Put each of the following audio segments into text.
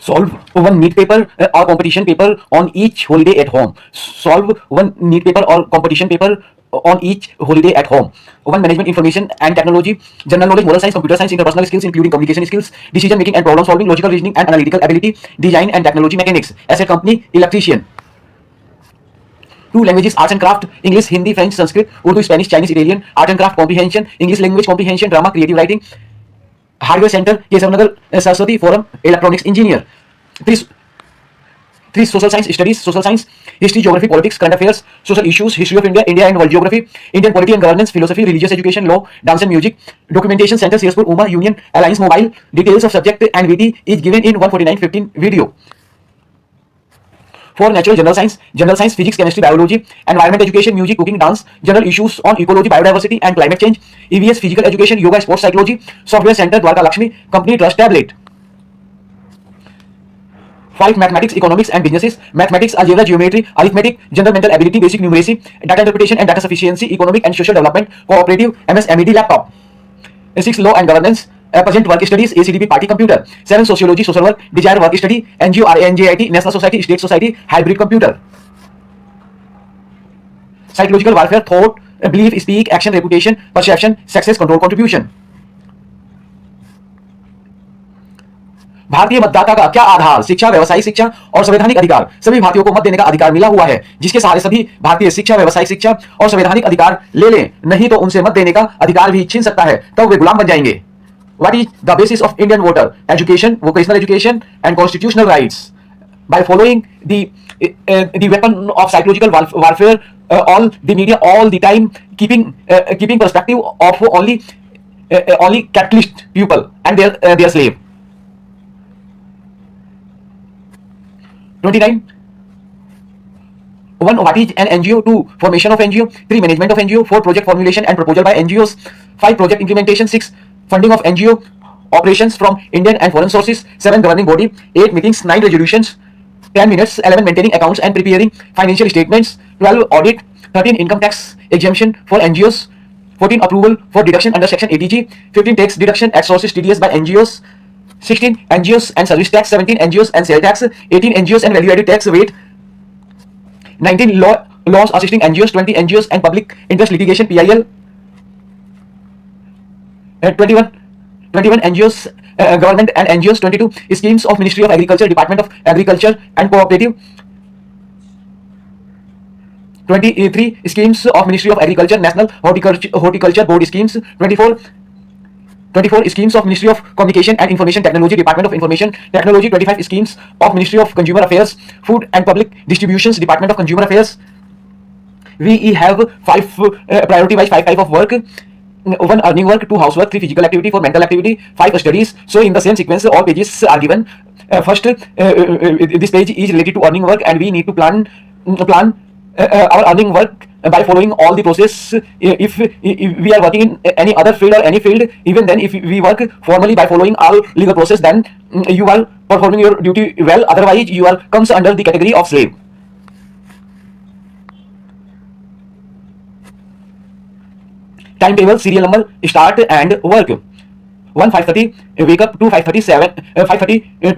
Solve one neat paper or competition paper on each holiday at home. Solve one neat paper or competition paper on each holiday at home. One management information and technology, general knowledge, moral science, computer science, interpersonal skills including communication skills, decision making and problem solving, logical reasoning and analytical ability, design and technology, mechanics, asset company, electrician. Two languages, arts and craft, English, Hindi, French, Sanskrit, Urdu, Spanish, Chinese, Italian, art and craft comprehension, English language comprehension, drama, creative writing, hardware centre Keshavnagar Saraswati forum electronics engineer. Three social science studies, social science, history, geography, politics, current affairs, social issues, history of India, India and world geography, Indian polity and governance, philosophy, religious education, law, dance and music, documentation centre, सीएसपुर, Uma, union, alliance mobile, details of subject and VT is given in 149:15 video. For natural general science, physics, chemistry, biology, environment education, music, cooking, dance, general issues on ecology, biodiversity and climate change, EVS, physical education, yoga, sports psychology, software center, Dwarka Lakshmi, company trust tablet. 5 mathematics, economics and businesses, mathematics, algebra, geometry, arithmetic, general mental ability, basic numeracy, data interpretation and data sufficiency, economic and social development, cooperative, MS, MED, laptop. 6 law and governance, present work studies, ACDP, party computer. 7 sociology, social work, desire work study, NGO, RANJIT, national society, state society, hybrid computer. Psychological warfare, thought, belief, speak, action, reputation, perception, success, control, contribution. भारतीय मतदाता का क्या आधार? शिक्षा, व्यवसायिक शिक्षा और संवैधानिक अधिकार। सभी भारतीयों को मत देने का अधिकार मिला हुआ है, जिसके सहारे सभी भारतीय शिक्षा, व्यवसायिक शिक्षा और संवैधानिक अधिकार ले लें, नहीं तो उनसे मत देने का अधिकार भी छीन सकता है, तब वे गुलाम बन जाएंगे। What is the basis of Indian voter? Education, vocational education, and constitutional rights. By following the weapon of psychological warfare, all the media, all the time, keeping perspective of only capitalist people and their slave. 29. 1. What is an NGO? 2. Formation of NGO. 3. Management of NGO. 4. Project formulation and proposal by NGOs. 5. Project implementation. 6. Funding of NGO operations from Indian and foreign sources. 7. Governing body. 8. Meetings. 9. Resolutions. 10 minutes. 11. Maintaining accounts and preparing financial statements. 12. Audit. 13. Income tax exemption for NGOs. 14. Approval for deduction under section 80G. 15. Tax deduction at sources TDS by NGOs. 16. NGOs and service tax. 17. NGOs and sale tax. 18. NGOs and value added tax weight. 19. Laws assisting NGOs. 20. NGOs and public interest litigation PIL. 21 NGOs, government and NGOs. 22 schemes of Ministry of Agriculture, Department of Agriculture and Cooperative. 23 schemes of Ministry of Agriculture, National Horticulture Board schemes. 24 schemes of Ministry of Communication and Information Technology, Department of Information Technology. 25 schemes of Ministry of Consumer Affairs, Food and Public Distributions, Department of Consumer Affairs. We have 5 priority wise 5 type of work. 1 earning work, 2 housework, 3 physical activity, 4 mental activity, 5 studies. So in the same sequence all pages are given. First this page is related to earning work, and we need to plan our earning work by following all the process. If we are working in any other field or any field, even then if we work formally by following all legal process, then you are performing your duty well, otherwise you are comes under the category of slave. Timetable, serial number, start and work. 1. 5:30 wake up. 2. 5:30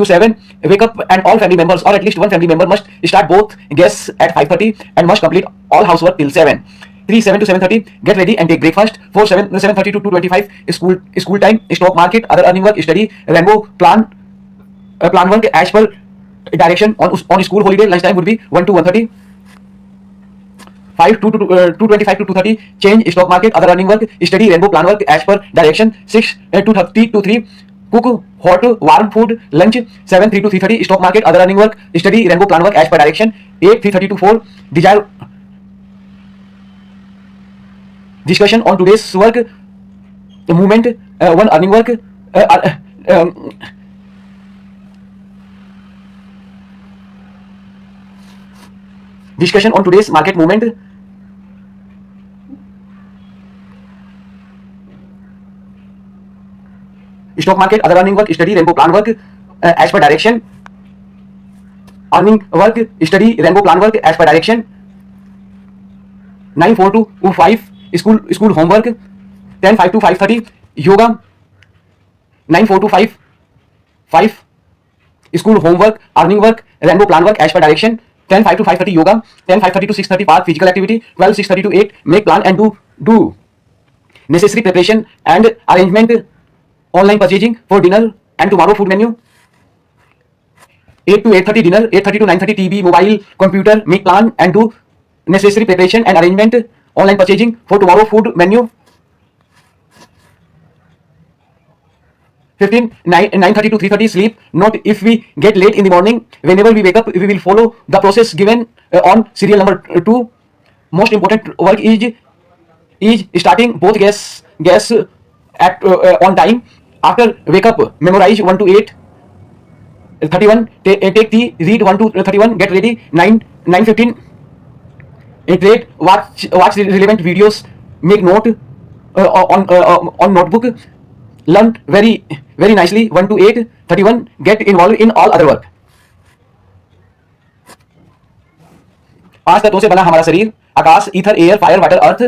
to 7 wake up, and all family members or at least one family member must start both guests at 5:30 and must complete all housework till 7. 3. 7 to 7:30 get ready and take breakfast. 4. 7:30 to 2:25 school time, stock market, other earning work, study, rainbow plan work as per direction on school holiday. Lunch time would be 1 to 1:30. 5. 2:25 to 2:30 change, stock market, other earning work, study, rainbow plan work as per direction. 6. 2:30 to 3 cook hot warm food, lunch. 7. 3 to 3:30 stock market, other earning work, study, rainbow plan work as per direction. 8. 3:30 to 4 desire discussion on today's work, movement, 1 earning work, discussion on today's market movement. Stock market, other earning work, study, rainbow plan work as per direction. Earning work, study, rainbow plan work as per direction. 9. 4 to 5 school homework. 10. 5 to 5:30 yoga. 9. 4 to 5 school homework, earning work, rainbow plan work as per direction. 10 5 to 5:30 yoga, 10 5:30 to 6:30 park physical activity, 12 6:30 to 8 make plan and do necessary preparation and arrangement, online purchasing for dinner and tomorrow food menu. 8 to 8:30 dinner, 8:30 to 9:30 TV, mobile, computer, make plan and do necessary preparation and arrangement, online purchasing for tomorrow food menu. 15 9:30 to 3:30 sleep. Note, if we get late in the morning, whenever we wake up, we will follow the process given on serial number 2. Most important work is starting both gas at on time. After wake up, memorize 1 to 8. 31 take tea, read 1 to 31, get ready. 9:15 trade, watch relevant videos, make note on notebook, learn very nicely. 1 to 8. 31 get involved in all other work. 5 तत्वों से बना हमारा शरीर, आकाश, ether, air, fire, water, अर्थ।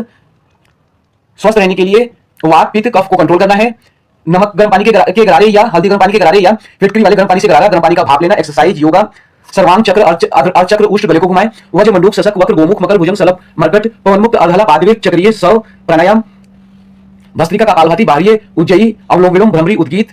स्वस्थ रहने के लिए वात, पित्त, कफ को कंट्रोल करना है। नमक गर्म पानी के गरारे या हल्दी गर्म पानी के गरारे या फिटकरी वाले गर्म पानी से गरारा, गर्म पानी का भाप लेना। एक्सरसाइज, योगा, सर्वांग चक्र, अर्धचक्र, उष्ट, गले को घुमाए। वज्र, मंडूक, सशक, वक्र, गोमुख, मकर, भुजंग, सलभ, मरकट, पवन मुक्त, अर्धला, पादवेग, चक्रीय, सव, प्राणायाम, भस्त्रिका, कपालभाति, बाह्य, उज्जयी, अवलोम विलोम, भ्रमरी, उद्गीत।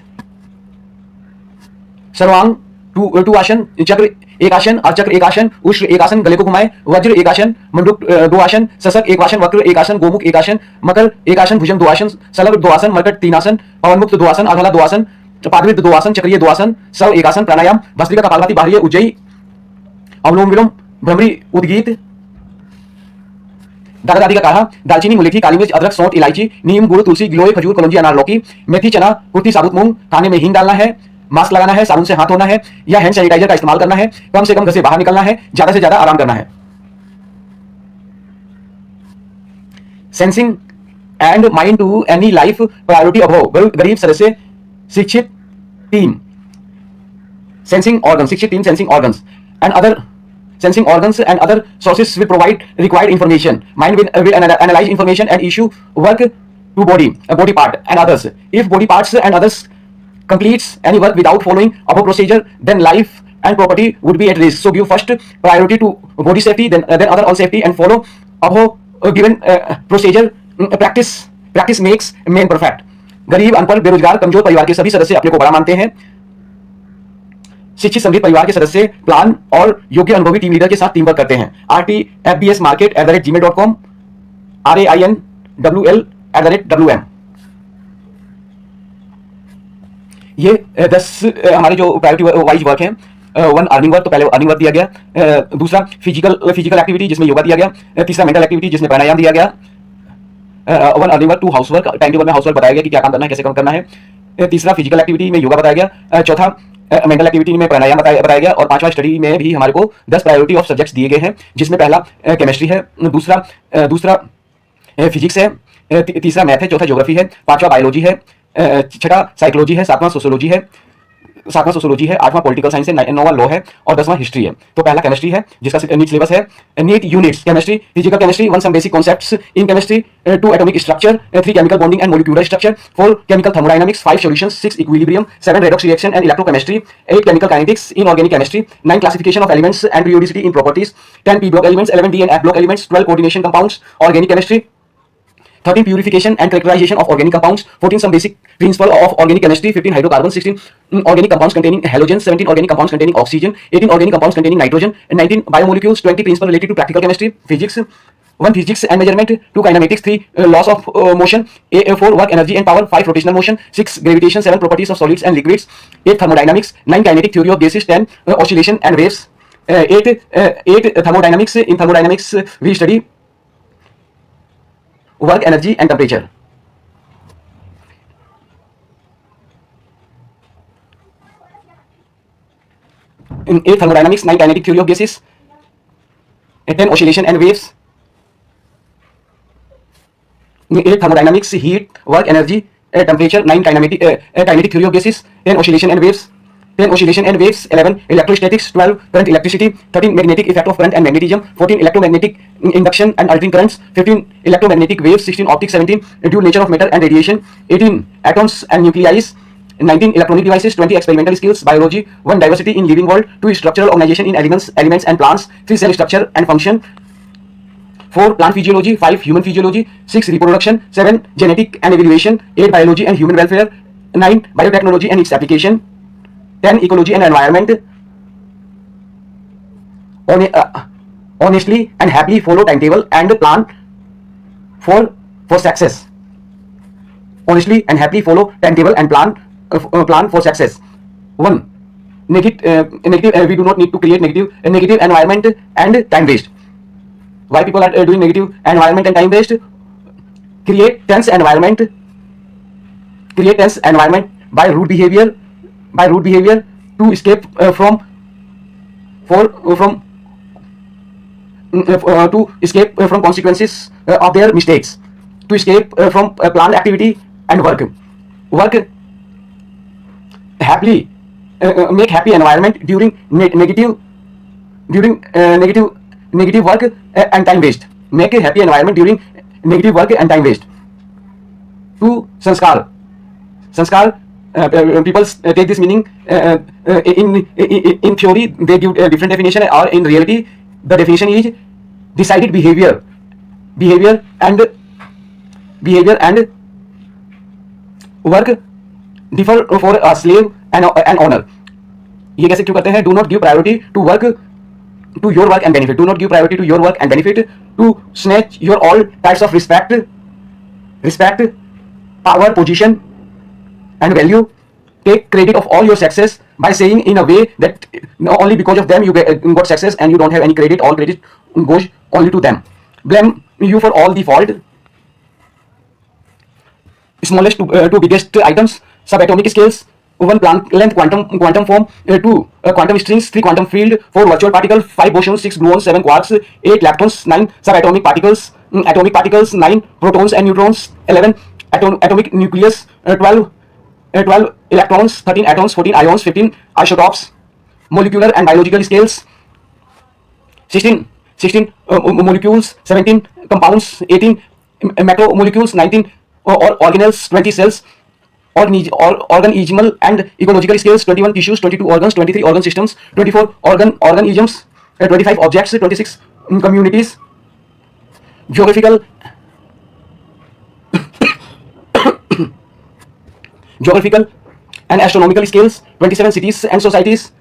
सर्वांग टू आसन, चक्र एक आसन, अर्धचक्र एक आसन, उष्ट एक आसन, गले को घुमाए। वज्र एक आसन, मंडूक 2 आसन, सशक एक आसन, वक्र एक आसन, गोमुख एक आसन, मकर एक आसन, भुजंग 2 आसन, सलभ 2 आसन, मरकट 3 आसन, पवन मुक्त 2 आसन, अर्धला 2 आसन, पादवेग 2 आसन, चक्रीय 2 आसन, सव एक आसन, प्राणायाम, भस्त्रिका, कपालभाति, बाह्य, उज्जयी, अवलोम विलोम, भ्रमरी, उद्गीत। दादा दादी का काढ़ा, दालचीनी, मुलेठी, काली मिर्च, अदरक, सौंठ, इलायची, नीम, गुड़, तुलसी, गिलोय, खजूर, कलौंजी, अनार, लौकी, मेथी, चना, कुर्थी, साबुत मूंग। खाने में हींग डालना है, मास्क लगाना है, साबुन से हाथ धोना है या हैंड सैनिटाइजर का इस्तेमाल करना है। कम से कम घर से बाहर निकलना है, ज्यादा से ज्यादा आराम करना है। Sensing and mind to any life priority above, गरीब सदस्य, शिक्षित 3 सेंसिंग ऑर्गन, शिक्षित 3 sensing organs and other sensing organs and other sources will provide required information. Mind will analyze information and issue work to body part and others. If body parts and others completes any work without following above procedure, then life and property would be at risk. So give first priority to body safety, then other all safety, and follow above given procedure. Practice makes man perfect. गरीब, अनपढ़, बेरोजगार, कमजोर परिवार के सभी सदस्य अपने को बड़ा मानते हैं। शिक्षित समृद्ध परिवार के सदस्य प्लान और योग्य अनुभवी टीम लीडर के साथ टीम वर्क करते हैं। rtfbsmarket@gmail.com, rainwl@wm। ये 10 हमारे जो प्रायोरिटी वाइज वर्क हैं। 1 अर्निंग वर्क, तो पहले अर्निंग वर्क दिया गया। दूसरा फिजिकल एक्टिविटी जिसमें योगा दिया गया। तीसरा मेंटल एक्टिविटी जिसमें प्राणायाम दिया गया। 1 earning work, 2 house work, time table में हाउस वर्क बताया गया कि क्या काम करना है, कैसे काम करना है। तीसरा फिजिकल एक्टिविटी में योगा बताया गया। चौथा मेंटल एक्टिविटी में प्राणायाम बताया गया। और 5वां स्टडी में भी हमारे को 10 प्रायोरिटी ऑफ सब्जेक्ट्स दिए गए हैं, जिसमें पहला केमिस्ट्री है, दूसरा फिजिक्स है, तीसरा मैथ है, चौथा ज्योग्राफी है, 5वां बायोलॉजी है, छठा साइकोलॉजी है, 7वां सोशियोलॉजी है, 8वां पॉलिटिकल साइंस है, 9वां लॉ है और 10वां हिस्ट्री है। तो पहला केमिस्ट्री है जिसका नीट सिलेबस है। NEET units chemistry, physical chemistry, 1 some basic concepts in chemistry, 2 atomic structure, 3 chemical bonding and molecular structure, 4 chemical thermodynamics, 5 solutions, 6 equilibrium, 7 redox reaction and electrochemistry, 8 chemical kinetics inorganic chemistry, 9 classification of elements and periodicity in properties, 10 p block elements, 11 d and f block elements, 12 coordination compounds, organic chemistry, 13 purification and characterization of organic compounds, 14 some basic principle of organic chemistry, 15 hydrocarbons, 16 organic compounds containing halogens, 17 organic compounds containing oxygen, 18 organic compounds containing nitrogen, and 19 biomolecules, 20 principles related to practical chemistry, physics, 1 physics and measurement, 2 kinematics, 3 laws of motion, 4 work, energy and power, 5 rotational motion, 6 gravitation, 7 properties of solids and liquids, 8 thermodynamics, 9 kinetic theory of gases, 10 oscillation and waves, 8 thermodynamics. In thermodynamics we study work, energy and temperature. In 8 thermodynamics, 9 kinetic theory of gases, 10 oscillation and waves. In 8 thermodynamics, heat, work, energy, temperature, 9 kinetic theory of gases, 10 oscillation and waves. 10 oscillation and waves, 11 electrostatics, 12 current electricity, 13 magnetic effect of current and magnetism, 14 electromagnetic induction and altering currents, 15 electromagnetic waves, 16 optics, 17 dual nature of matter and radiation, 18 atoms and nuclei, 19 electronic devices, 20 experimental skills, biology, 1 diversity in living world, 2 structural organization in elements and plants, 3 cell structure and function, 4 plant physiology, 5 human physiology, 6 reproduction, 7 genetic and evaluation, 8 biology and human welfare, 9 biotechnology and its application, 10 ecology and environment. Honestly and happily follow timetable and plan for success. Honestly and happily follow timetable and plan for success. 1. Negative. We do not need to create negative environment and time waste. Why people are doing negative environment and time waste? Create tense environment by rude behavior to escape from consequences of their mistakes, to escape from planned activity and work happily. Make happy environment during negative work and time waste. Make a happy environment during negative work and time waste. 2. Sanskar. People take this meaning in theory. They give a different definition, or in reality the definition is decided behavior and work differ for a slave and honor. ये कैसे क्यों करते हैं? Do not give priority to your work and benefit. Do not give priority to your work and benefit. To snatch your all types of respect, power, position and value. Take credit of all your success by saying in a way that only because of them you got success, and you don't have any credit. All credit goes only to them. Blame you for all the fault. Smallest to biggest items. Subatomic scales. 1 Planck length quantum form, 2 quantum strings, 3 quantum field, 4 virtual particle, 5 bosons, 6 gluons, 7 quarks, 8 leptons, 9 subatomic particles, atomic particles, 9 protons and neutrons, 11 atomic nucleus, 12 electrons, 13 atoms, 14 ions, 15 isotopes. Molecular and biological scales. 16 molecules, 17 compounds, 18 macromolecules, 19 organelles, 20 cells. Organismal and ecological scales. 21 tissues, 22 organs, 23 organ systems, 24 organisms, 25 objects, 26 communities. Geographical and astronomical scales. 27 cities and societies.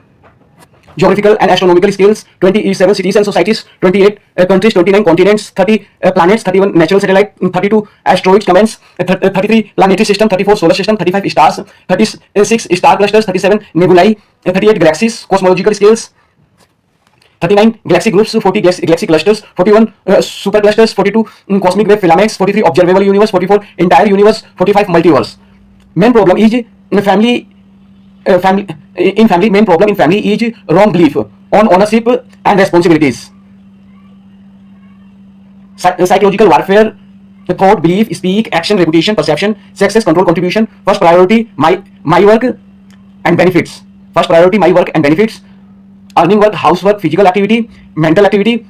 Geographical and astronomical scales. 27 cities and societies, 28 countries, 29 continents, 30 planets, 31 natural satellite, 32 asteroids, comets, 33 planetary system, 34 solar system, 35 stars, 36 star clusters, 37 nebulae, 38 galaxies. Cosmological scales. 39 galaxy groups, 40 galaxy clusters, 41 superclusters, 42 cosmic wave filaments, 43 observable universe, 44 entire universe, 45 multiverse. Main problem is family. Main problem in family is wrong belief on ownership and responsibilities. Psychological warfare. Thought, belief, speak, action, reputation, perception, success, control, contribution. First priority my work and benefits. First priority my work and benefits. Earning work, housework, physical activity, mental activity.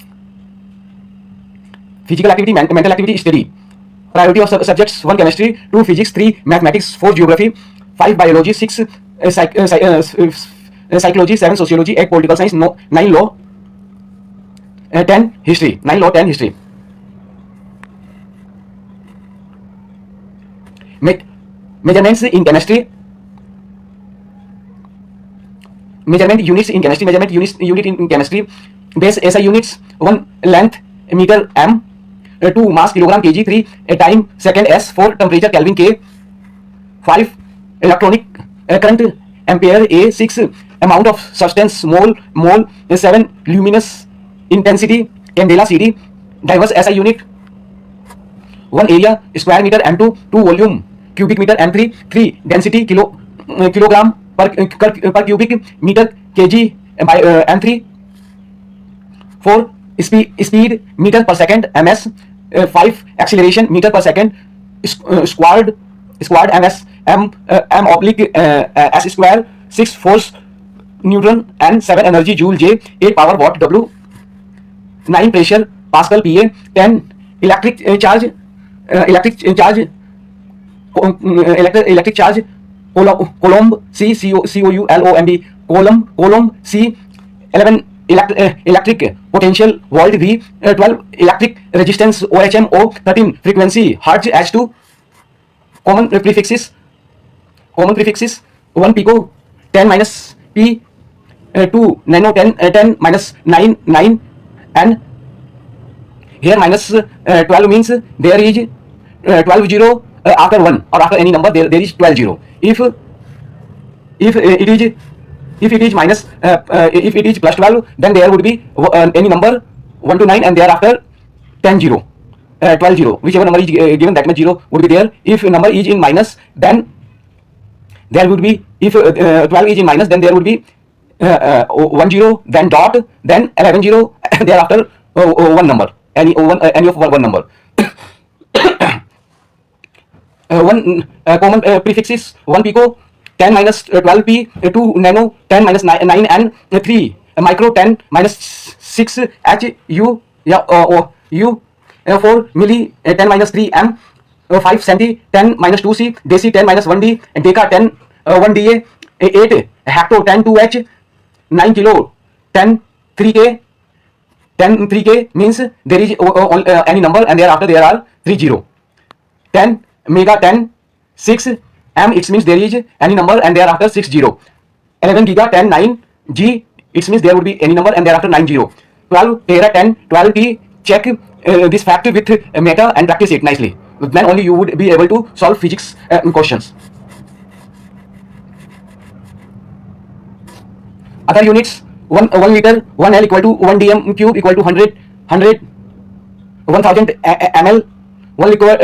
Mental activity, study. Priority of subjects: 1 chemistry, 2 physics, 3 mathematics, 4 geography, 5 biology, 6 psychology, 7 sociology, 8 political science, 9 law, 10 history. 9 law, 10 history. Measurements in chemistry. Measurement units in chemistry. Measurement unit in chemistry. Base SI units: 1 length meter m, 2 mass kilogram kg, 3 time second s, 4 temperature Kelvin K, 5 electronic current ampere A, 6 amount of substance mole, 7 luminous intensity candela CD. Diverse SI unit: 1 area square meter m2, 2 volume cubic meter m3, 3 density kilogram per cubic meter kg by m3, 4 speed meter per second ms, 5 acceleration meter per second squared ms m oblique s square, 6 force newton and 7 energy joule J, 8 power watt W, 9 pressure pascal PA, 10 electric charge Coulomb, Coulomb, Coulomb, C, 11 electric potential, volt V, 12 electric resistance, OHM, O, 13 frequency, Hertz, H2. Common prefixes, 1 pico, 10 minus P, 2 nano, 10 minus 9, and here minus 12 means there is 12 zero after 1 or after any number there is 12 zero. If it is minus if it is plus 12, then there would be any number 1 to 9 and thereafter 10 zero, 12 zero, whichever number is given, that much zero would be there. If number is in minus, then there would be, if 12 is in minus, then there would be 1 0, then dot, then 11 0, thereafter one number, any of one number. One common prefixes, 1 pico, 10 minus 12 p, 2 nano, 10 minus 9 and 3 micro, 10 minus 6 h u, u, 4 milli, 10 minus 3 m, 5 centi, 10 minus 2 c, deci, 10 minus 1 d, deca, 10 1 da, 8 hecto, 10 2 h, 9 kilo, 10 3 k, 10 3 k means there is any number and thereafter there are 3 0. 10 mega, 10 6 m, it means there is any number and thereafter 6 0. 11 giga, 10 9 g, it means there would be any number and thereafter 9 0. 12 tera, 10 12 t. Check this fact with meta and practice it nicely, then only you would be able to solve physics questions. Other units, 1 liter, 1 L equal to 1 dm cube equal to 100 1000 ml. 1 liter,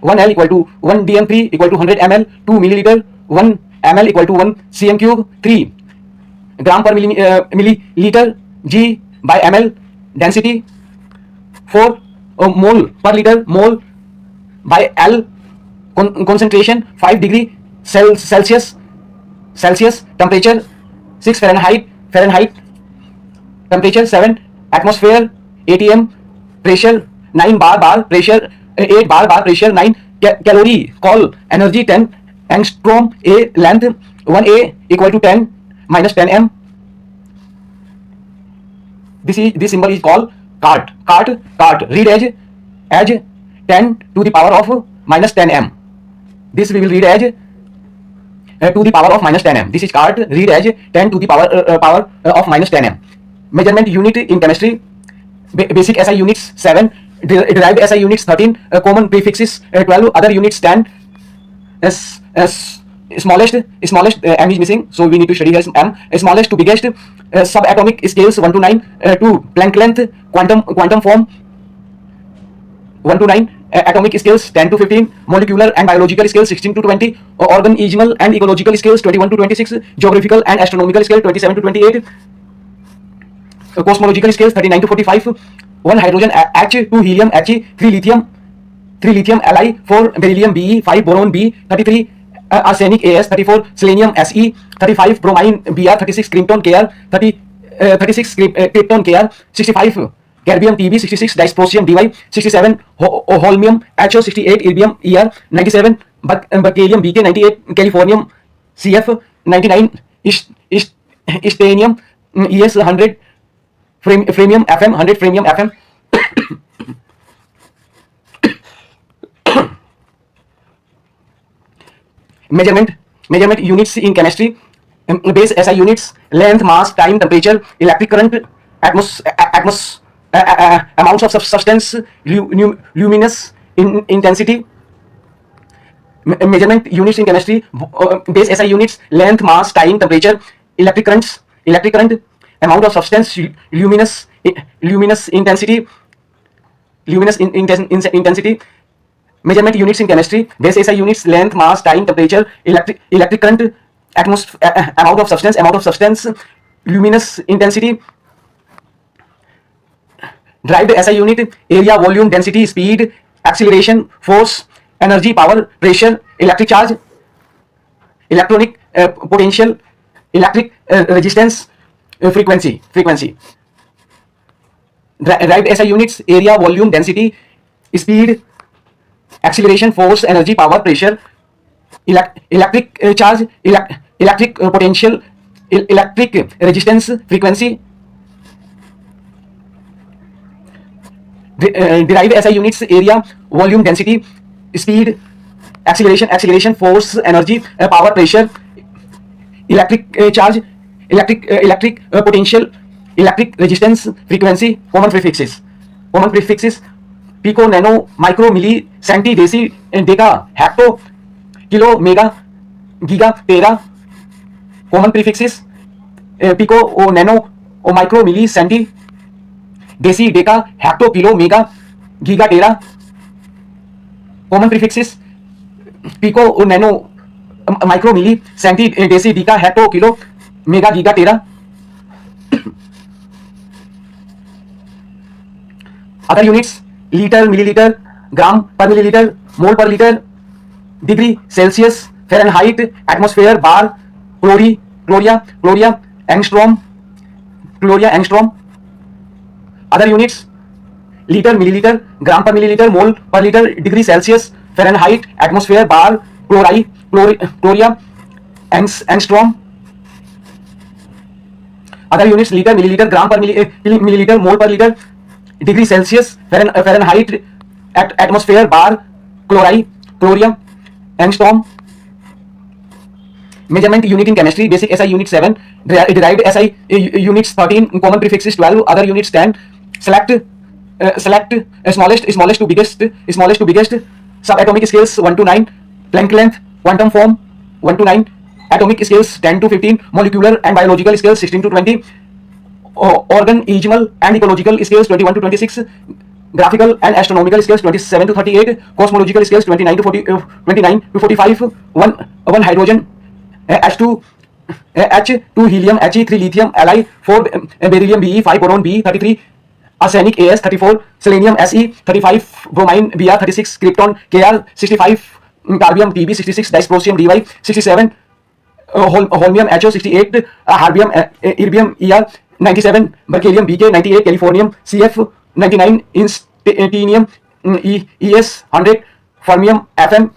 1 L equal to 1 dm3 equal to 100 ml. 2 milliliter, 1 ml equal to 1 cm cube. 3 gram per milliliter, G by ml density. 4 mole per liter, mole by L concentration. 5 degree Celsius temperature. 6 Fahrenheit temperature. 7 atmosphere atm pressure. 9 bar pressure. 8 bar pressure. 9 calorie call energy. 10 angstrom a length. 1 a equal to 10 minus 10 m. This symbol is called cart. Read as 10 to the power of minus 10 m. This we will read as to the power of minus 10 m. This is cart. Read as 10 to the power of minus 10 m. Measurement unit in chemistry. Basic SI units 7. Derived SI units 13. Common prefixes 12. Other units 10. Smallest m is missing, so we need to study here m. Smallest to biggest. Subatomic scales 1 to 9. 2 Planck length. Quantum form 1 to 9. Atomic scales 10 to 15. Molecular and biological scales 16 to 20. Organizational and ecological scales 21 to 26. Geographical and astronomical scale 27 to 28. Cosmological scales 39 to 45. 1 hydrogen H, 2 helium He, 3 lithium Li, 4 beryllium Be, 5 boron B, 33 arsenic As, 34 selenium Se, 35 bromine Br, 36 krypton Kr, 36 krypton Kr, 65 cadmium Tb, 66 dysprosium Dy, 67 holmium Ho, 68 erbium Er, 97 berkelium Bk, 98 californium Cf, 99 istanium Es, 100 Freemium FM, 100 Freemium FM. Measurement units in chemistry. Base SI units: length, mass, time, temperature, electric current, amounts of substance, luminous intensity. Measurement units in chemistry. Base SI units: length, mass, time, temperature, electric current, amount of substance, luminous intensity. Measurement units in chemistry: base SI units: length, mass, time, temperature, electric current, amount of substance, luminous intensity. Derived SI unit: area, volume, density, speed, acceleration, force, energy, power, pressure, electric charge, electronic potential, electric resistance, frequency. Derived SI units: area, volume, density, speed, acceleration, force, energy, power, pressure, electric charge, electric potential, electric resistance, frequency. Derive SI units: area, volume, density, speed, acceleration, force, energy, power, pressure. Electric charge, electric potential, electric resistance, frequency. Common prefixes: pico, nano, micro, milli, centi, deci, deca, hecto, kilo, mega, giga, tera. Common prefixes: pico, nano, micro, milli, centi, deci, deca, hecto, kilo, mega, giga, tera. Common prefixes: pico, nano, micro, milli, centi, deci, deca, hecto, kilo, mega, giga, tera. Other units: liter, milliliter, gram per milliliter, mole per liter, degree Celsius, Fahrenheit, atmosphere, bar, gloria, angstrom. Other units: liter, milliliter, gram per milliliter, mole per liter, degree Celsius, Fahrenheit, atmosphere, bar, gloria, angstrom. Other units: liter, milliliter, gram per milliliter, mole per liter, degree Celsius, Fahrenheit, atmosphere, bar, gloria, angstrom. Measurement unit in chemistry: basic SI unit 7, derived SI units 13, common prefixes 12, other units 10. Select smallest to biggest, subatomic scales 1 to 9, Planck length, quantum form 1 to 9, atomic scales 10 to 15, molecular and biological scales 16 to 20, organismal and ecological scales 21 to 26, graphical and astronomical scales 27 to 38, cosmological scales 29 to 45, one hydrogen, H2 helium, He3 lithium, Li 4 beryllium, Be 5 boron, B 33 arsenic, As 34 selenium, Se 35 bromine, Br 36 krypton, Kr 65 terbium, Tb 66 dysprosium, Dy 67 holmium, Ho 68 erbium, Er 97 berkelium, Bk 98 californium, Cf 99 instantinium, Es 100 fermium, Fm.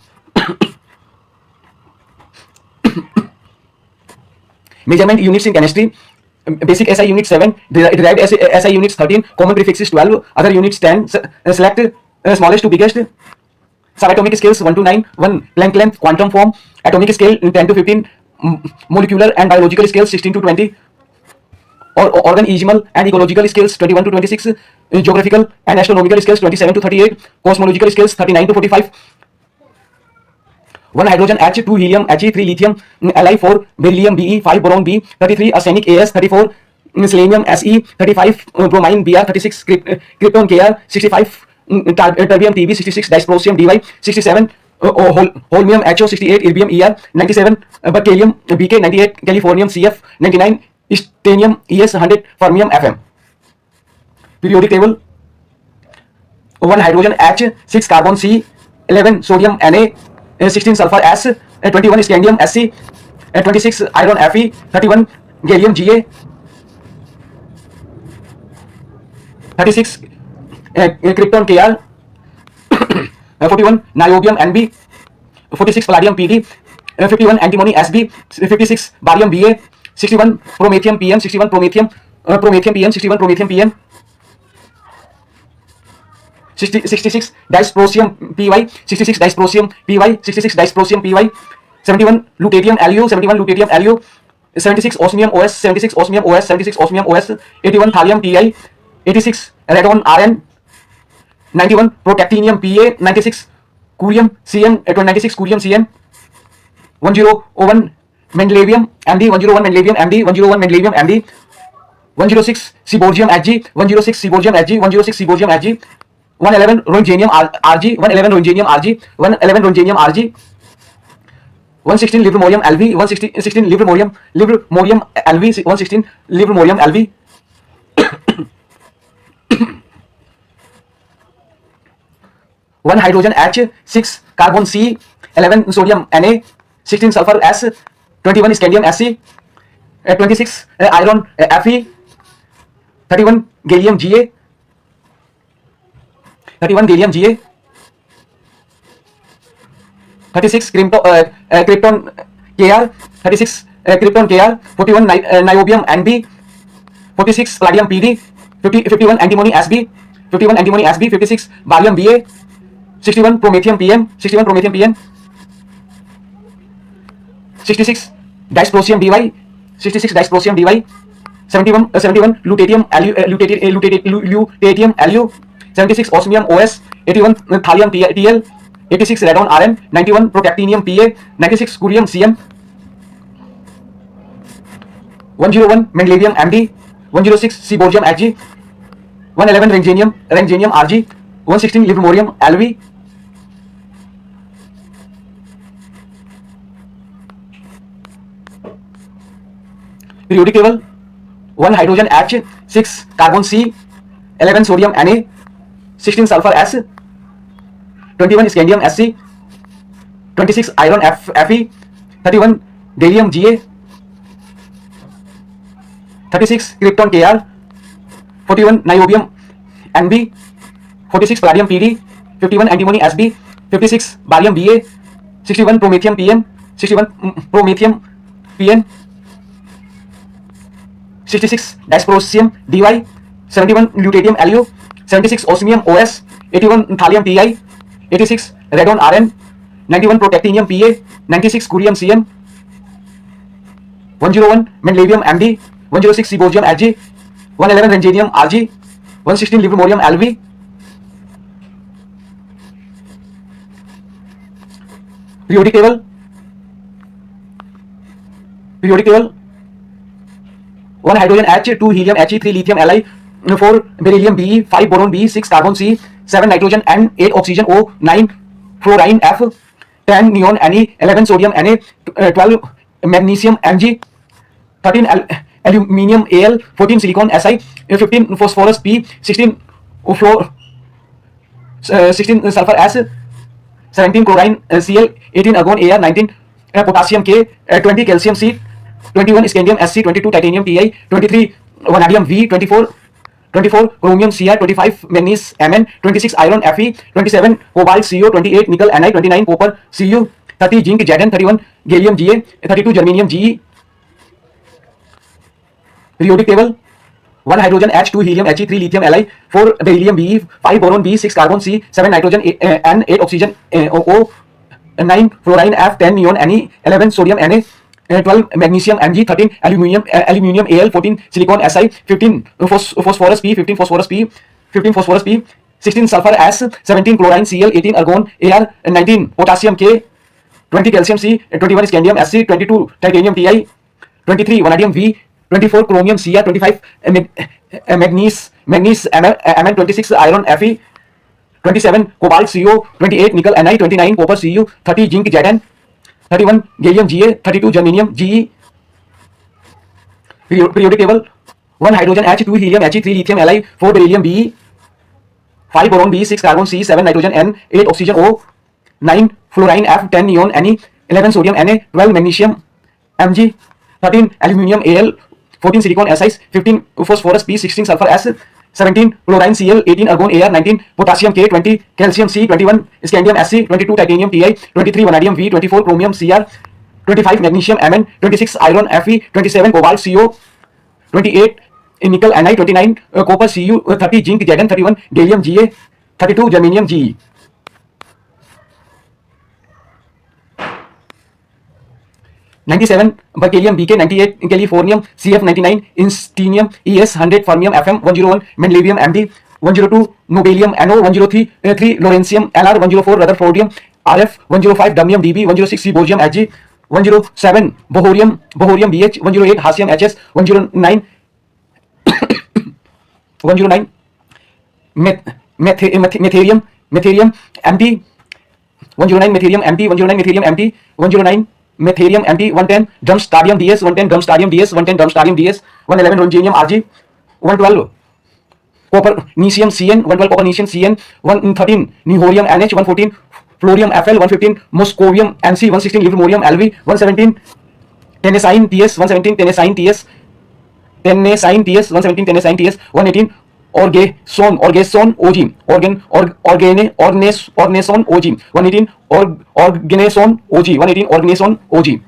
Measurement units in chemistry: basic SI unit 7, derived SI units 13, common prefixes 12, other units 10. Select smallest to biggest, subatomic scales 1 to 9, 1 Planck length, quantum form, atomic scale 10 to 15, molecular and biological scales 16 to 20, organismal and ecological scales 21 to 26, geographical and astronomical scales 27 to 38, cosmological scales 39 to 45. One hydrogen, H2 helium, He3 lithium, Li 4 beryllium, Be 5 boron, B 33 arsenic, As 34 selenium, Se 35 bromine, Br 36 krypton, Kr 65 terbium, Tb 66 dysprosium, Dy 67 holmium, Ho 68 erbium, Er 97 berkelium, Bk 98 californium, Cf 99 instantinium, Es 100 fermium, Fm. Periodic table: 1 hydrogen, H, 6 carbon, C, 11 sodium, Na, 16 sulfur, S, 21 scandium, Sc, 26 iron, Fe, 31 gallium, Ga, 36 krypton, Kr, 41 niobium, Nb, 46 palladium, Pd, 51 antimony, Sb, 56 barium, Ba, 61 promethium, Pm, 61 promethium, Pm, 61 promethium, Pm, 66 dysprosium, Py, 66 dysprosium, Py, 66 dysprosium, Py, 71 lutetium, Lu, 71 lutetium, Lu, 76 osmium, Os, 76 osmium, Os, 76 osmium, Os, 81 thallium, Ti, 86 radon, Rn, 91 protactinium, Pa, 96 curium, Cn, 96 curium, Cn, 101 mendelevium, Md, 101 mendelevium, Md, 101 mendelevium, Md, 106 seaborgium, Hg, 106 seaborgium, Hg, 106 seaborgium, Hg, 111 roentgenium, Rg, 111 roentgenium, Rg, 111 roentgenium, Rg, 116 livermorium, Lv, 116 livermorium, Lv, 116 livermorium, Lv. One hydrogen, H, 6 carbon, C, 11 sodium, Na, 16 sulfur, S, 21 scandium, Sc, 26 iron, Fe, 31 gallium, Ga, 31 gallium, Ga, 36 krypton Kr, 36 krypton Kr, 41 niobium Nb, 46 palladium Pd, 51 antimony Sb, 51 antimony Sb, 56 barium Ba, 61 promethium Pm, 61 promethium Pn, 66 dysprosium Dy, 66 dysprosium Dy, 71 lutetium Lu, 76 osmium Os, 81 thallium Tl, 86 radon Rn, 91 protactinium Pa, 96 curium Cm, 101 mendelevium Md, 106 seaborgium Hg, 111 rhenium Rg, 116 livermorium Lv, periodic table: 1 hydrogen H, 6 carbon C, 11 sodium Na, 16 sulfur S, 21 scandium Sc, 26 iron Fe, 31 gallium Ga, 36 krypton Kr, 41 niobium Nb, 46 palladium Pd, 51 antimony Sb, 56 barium Ba, 61 promethium Pm, 61 promethium Pn, 66 dysprosium Dy, 71 lutetium Lu, 76 osmium Os, 81 thallium Ti, 86 radon Rn, 91 protactinium Pa, 96 curium Cm, 101 mendelevium Md, 106 seaborgium Hg, 111 rhenium Rg, 116 livermorium Lv, periodic table: 1 hydrogen H, 2 helium He, 3 lithium Li, 4 beryllium Be, 5 boron B, 6 carbon C, 7 nitrogen N, 8 oxygen O, 9 fluorine F, 10 neon Ne, 11 sodium Na, 12 magnesium Mg, 13 aluminium Al, 14 silicon Si, 15 phosphorus P, 16 sulfur S, 17 chlorine Cl, 18 argon Ar, 19 potassium K, 20 calcium C, 21 scandium Sc, 22 titanium Ti, 23 vanadium V, 24 chromium Cr, 25 manganese Mn, 26 iron Fe, 27 cobalt Co, 28 nickel Ni, 29 copper Cu, 30 zinc Zn, 31 gallium Ga, 32 germanium Ge. Periodic table: 1 hydrogen H, 2 helium He, 3 lithium Li, 4 beryllium Be, 5 boron B, 6 carbon C, 7 nitrogen N, 8 oxygen O, 9 fluorine F, 10 neon Ne, 11 sodium Na, 12 magnesium Mg, 13 aluminium Al, 14 silicon Si, 15 phosphorus P, 15 phosphorus P, 16 sulfur S, 17 chlorine Cl, 18 argon Ar, 19 potassium K, 20 calcium C, 21 scandium Sc, 22 titanium Ti, 23 vanadium V, 24 chromium Cr, 25 manganese Mn, 26 iron Fe, 27 cobalt Co, 28 nickel Ni, 29 copper Cu, 30 zinc Zn, 31 gallium Ga, 32 germanium Ge. Periodic table: 1 hydrogen H, 2 helium He, 3 lithium Li, 4 beryllium Be, 5 boron B, 6 carbon C, 7 nitrogen N, 8 oxygen O, 9 fluorine F, 10 neon Ne, 11 sodium Na, 12 magnesium Mg, 13 aluminium Al, 14 silicon Si, 15 phosphorus P, 16 sulfur S, 17 chlorine Cl, 18 argon Ar, 19 potassium K, 20 calcium C, 21 scandium Sc, 22 titanium Ti, 23 vanadium V, 24 chromium Cr, 25 magnesium Mn, 26 iron Fe, 27 cobalt Co, 28 nickel Ni, 29 copper Cu, 30 zinc Zn, 31 gallium Ga, 32 germanium Ge. 97 berkelium Bk, 98 californium Cf, 99 instantinium Es, 100 fermium Fm, 101 mendelevium Md, 102 nobelium No, 103 lawrencium Lr, 104 rutherfordium Rf, 105 damium Db, 106 seaborgium Hg, 107 bohorium Bh, 108 hassium Hs, 109 metherium Mt, 109 metherium Mt, 109 metherium Mt, 109 metherium Mt, 110 drumstadium Ds, 110 drumstadium Ds, 110 drumstadium Ds, 111 rhenium Rg, 112 copernicium Cn, 112 copernicium Cn, 113 nihorium Nh, 114 fluorium Fl, 115 moscovium Nc, 116 livermorium Lv, 117 tennessine Ts, 117 tennessine Ts, 117 tennessine Ts, 118 orgeson OG, organeson OG 118, organeson OG 118, organeson OG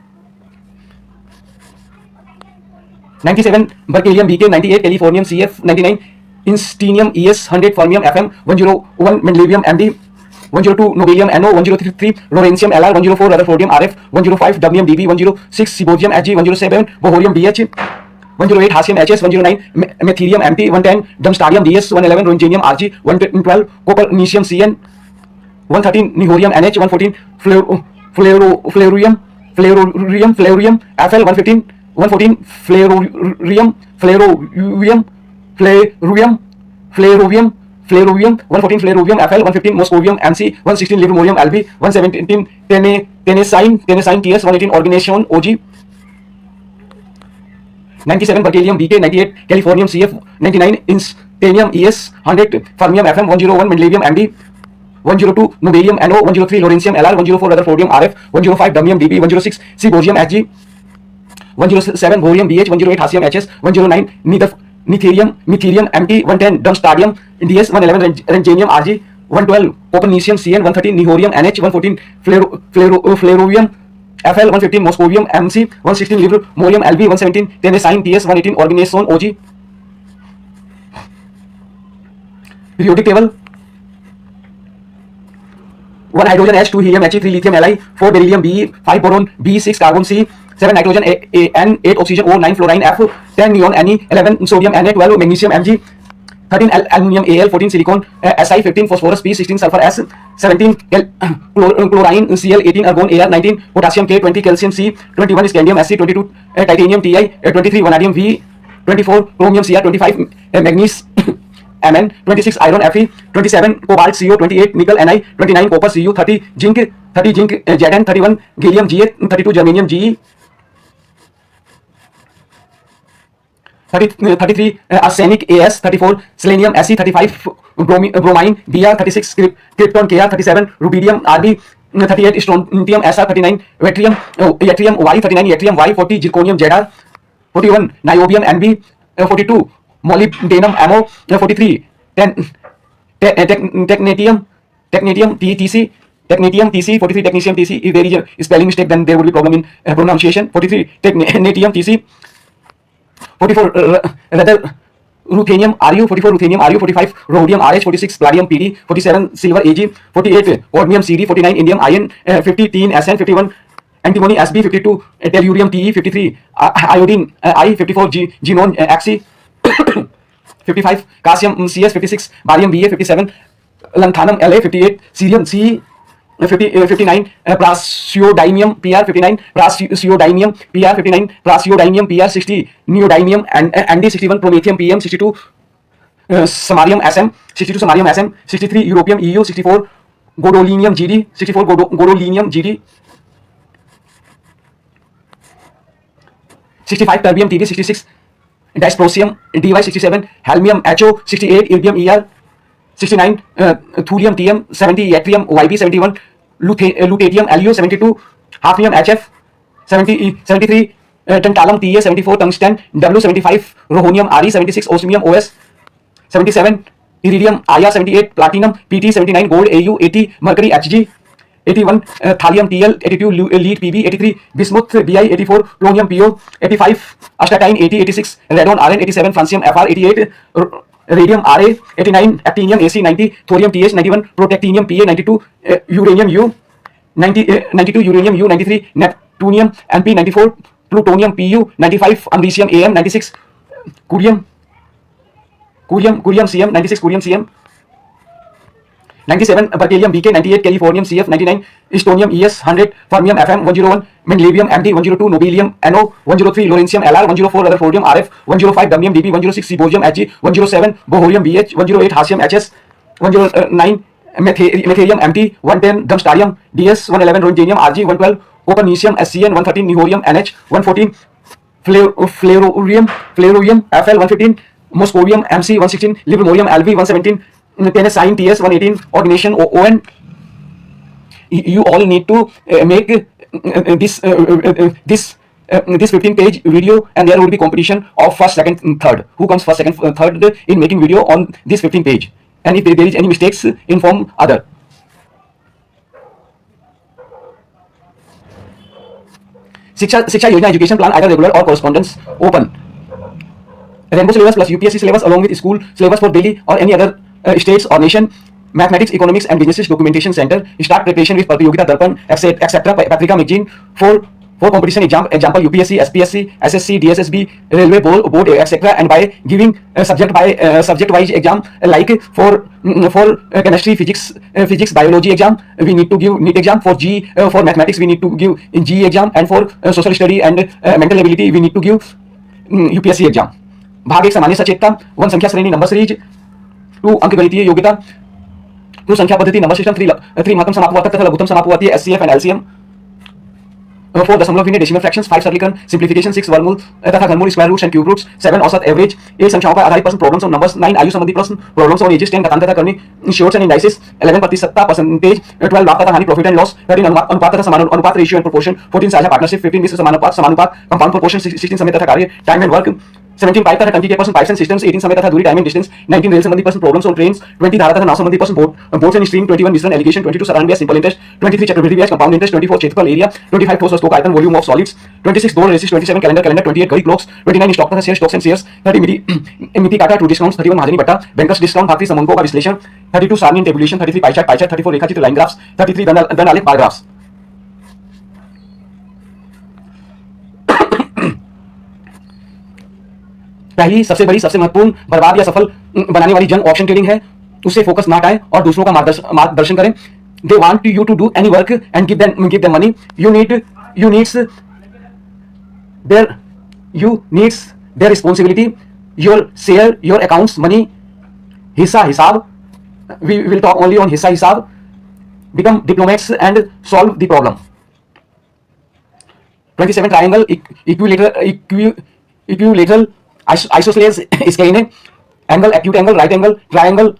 97, berkelium BK 98, californium CF 99, instanium ES 100, fermium FM 101, mendelevium MD 102, nobelium NO 103, lawrencium LR 104, rutherfordium RF 105, dubnium DB 106, siborium HG 107, bohorium BH 108, hassium HS 109, metherium MT 110, dumstarium DS 111, rhodium RG 112, copernicium CN 113, nihorium NH 114, fleurium FL 115, 114, fleruvium 114, fleruvium FL 115, moscovium MC 116, livermorium LV 117, tennessine TS 118, organeson OG 97, berkelium BK 98, californium CF 99, instanium ES 100, fermium FM 101, mendelevium MD 102, nobelium NO 103, lawrencium LR 104, rutherfordium RF 105, dubnium DB 106, siborium HG 107, borium BH 108, hassium HS 109, metherium MT 110, dumstarium DS 111, rhodium RG 112, copernicium CN 113, nihorium NH 114, fleruvium FL 115, moscovium MC 116, livermorium LV 117, tennessine TS 118, organeson OG. Periodic table: 1 hydrogen H, 2 helium He, 3 lithium Li, 4 beryllium Be, 5 boron B, 6 carbon C, 7 nitrogen N, 8 oxygen O, 9 fluorine F, 10 neon Ne, 11 sodium Na, 12 magnesium Mg, 13 aluminium Al, 14 silicon Si, 15 phosphorus P, 16 sulfur S, 17 chlorine Cl, 18 argon Ar, 19 potassium K, 20 calcium C, 21 scandium Sc, 22 titanium Ti, 23 vanadium V, 24 chromium Cr, 25 magnesium Mn, 26 iron Fe, 27 cobalt Co, 28 nickel Ni, 29 copper Cu, 30 zinc Zn, 31 gallium Ga, 32 germanium Ge, 33 arsenic As, 34 selenium Sc, 35 bromine Br, 36 krypton Kr, 37 rubidium Rb, 38 strontium Sr, 39 yttrium Y, 39 yttrium Y, 40 zirconium Zr, 41 niobium Nb, 42 molybdenum Mo, 43 technetium TC, 43 technetium TC. If there is a spelling mistake, then there would be problem in pronunciation. 43 technetium TC, 44 ruthenium Ru, 44 ruthenium Ru, 45 rhodium RH, 46 palladium PD, 47 silver Ag, 48 cadmium CD, 49 indium iron, 50 tin Sn, 51 antimony Sb, 52 tellurium Te, 53 iodine I, 54 xenon Xc, 55 calcium CS, 56 barium Ba, 57 lanthanum La, 58 cerium C, 59 praseodymium Pr, 59 praseodymium Pr, 59 praseodymium Pr, 60 neodymium Nd, 61 promethium Pm, 62 samarium Sm, 62 samarium Sm, 63 europium Eu, 64 gadolinium Gd, 64 gadolinium Gd, 65 terbium Tb, 66 dysprosium Dy, 67 helmium Ho, 68 erbium Er, 69 thurium Tm, 70 yttrium Yb, 71 lutetium Lu, 72 hafnium Hf, 73 tantalum Ta, 74 tungsten W, 75 rohonium Re, 76 osmium Os, 77 iridium Ir, 78 platinum Pt, 79 gold Au, 80 mercury Hg, 81 thallium Tl, 82 lead Pb, 83 bismuth Bi, 84 plutonium Po, 85 astatine, 80 86 radon Rn, 87 francium Fr, 88 radium Ra, 89 actinium Ac, 90 thorium Th, 91 protactinium Pa, 92 uranium U, 92 uranium U, 93 neptunium Np, 94 plutonium Pu, 95 americium Am, 96 curium Cm, 96 curium Cm, 97 berkelium Bk, 98 californium Cf, 99 strontium Es, 100 fermium Fm, 101 mendelevium Md, 102 nobelium No, 103 lawrencium Lr, 104 rutherfordium Rf, 105 dubnium Db, 106 siborium Hg, 107 bohorium Bh, 108 hassium Hs, 109 metherium Mt, 110 dumstarium DS, 111 rhodium Rg, 112 copernicium Scn, 113 nihorium Nh, 114 fleruvium Fl, 115 moscovium Mc, 116 livermorium Lv, 117 tennessine TS, 118 organeson On. You all need to make this this 15-page video, and there would be competition of first, second, third. Who comes first, second, third in making video on this 15-page? And if there is any mistakes, inform other. शिक्षा योजना education plan either regular और correspondence open. Rainbow syllabus plus UPSC syllabus along with school syllabus for Delhi or any other states or nation. Mathematics, Economics and Business Documentation Center. Start preparation with Pratiyogita Darpan, etc. Patrika Magazine for competition example UPSC, SPSC, SSC, DSSB, Railway Board, etc. And by giving subject wise exam like for chemistry, physics, biology exam we need to give NEET exam. For mathematics we need to give GE exam, and for social study and mental ability we need to give UPSC exam. भाग एक सामान्य सचेतता, 1 संख्या श्रेणी number series, 2 अंक गणितीय योग्यता, 2 संख्या पद्धति नंबर सिस्टम, 3 महत्तम समापवर्तक तथा लघुत्तम समापवर्तीय SCF एंड LCM, 4 दशमलव भिन्न डेसिमल फ्रैक्शंस, 5 सरलीकरण सिंप्लीफिकेशन, 6 वर्गमूल तथा घनमूल square roots and cube roots, 7 औसत एवरेज, 8 संख्याओं पर आधारित प्रश्न प्रॉब्लम्स ऑन नंबर्स, 9 आयु संबंधी प्रश्न प्रॉब्लम्स ऑन एजेस, 10 गतांतर करनी श्योर्स एंड इंडाइसिस, 11 प्रतिशतता परसेंटेज, 12 लाभ तथा हानि प्रॉफिट एंड लॉस, 13 अनुपात तथा समान अनुपात रेशियो एंड प्रोपोर्शन, 14 साझा पार्टनरशिप, 15 मिश्र समानुपात कंपाउंड प्रोपोर्शन, 16 समय तथा कार्य टाइम एंड वर्क, 17 पाइप तथा टंकी के प्रश्न, पाइप्स एंड सिस्टम्स, 18 समय तथा दूरी टाइम एंड डिस्टेंस, 19 रेल संबंधी प्रश्न प्रॉब्लम्स ऑन ट्रेन्स, 20 धारा तथा नाव संबंधी प्रश्न बोट्स एंड स्ट्रीम, 21 मिश्रण alligation, 22 surround base simple interest, 23 चक्रवृद्धि ब्याज कंपाउंड इंटरेस्ट, 24 क्षेत्रफल एरिया, 25 ठोस वस्तुओं का आयतन वॉल्यूम ऑफ सॉलिड्स, 26 दौड़ रेसिस, 27 कैलेंडर, 28 घड़ी क्लॉक्स, 29 स्टॉक तथा शेयर स्टॉक्स एंड शेयर्स, 30 मिति काटा टू डिस्काउंट्स, 31 महाजनी बट्टा बैंकर्स डिस्काउंट, 33 समूहों का विश्लेषण, 32 सारणी टेबुलेशन, 33 पाई चार्ट, 34 रेखाचित्र लाइन ग्राफ्स, 33 दंड आलेख बार ग्राफ्स. पहली सबसे बड़ी सबसे महत्वपूर्ण बर्बाद या सफल बनाने वाली जंग ऑप्शन ट्रेडिंग है. उससे फोकस ना हटाएं और दूसरों का मार्गदर्शन करें. They want you to do any work and give them money. You needs their responsibility, your share, your accounts, money, hisab. We will talk only on hisab. Become diplomats and solve the problem. 27 triangle, equilateral, isosceles scale angle, acute angle, right angle, triangle,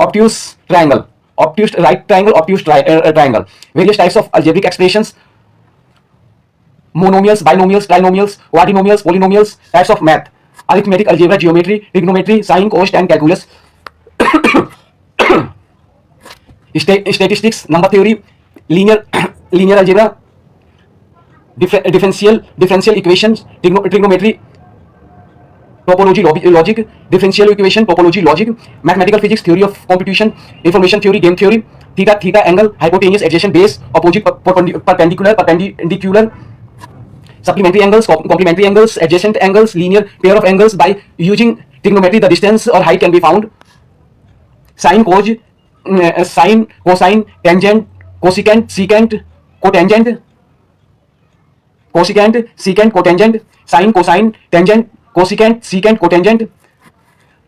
obtuse triangle, obtuse right triangle, obtuse triangle. Various types of algebraic expressions, monomials, binomials, trinomials, quadrinomials, polynomials. Types of math: arithmetic, algebra, geometry, trigonometry, sine, cos, tan, calculus. Statistics, number theory, linear algebra, differential equations, trigonometry, topology, logic, differential equation, topology, logic, mathematical physics, theory of computation, information theory, game theory, theta angle, hypotenuse, adjacent, base, opposite, perpendicular, supplementary angles, complementary angles, adjacent angles, linear pair of angles. By using trigonometry, the distance or height can be found. Sine, cosine, tangent, cosecant, secant, cotangent, cosecant, secant, cotangent, sine, cosine, tangent, cosecant, secant, cotangent.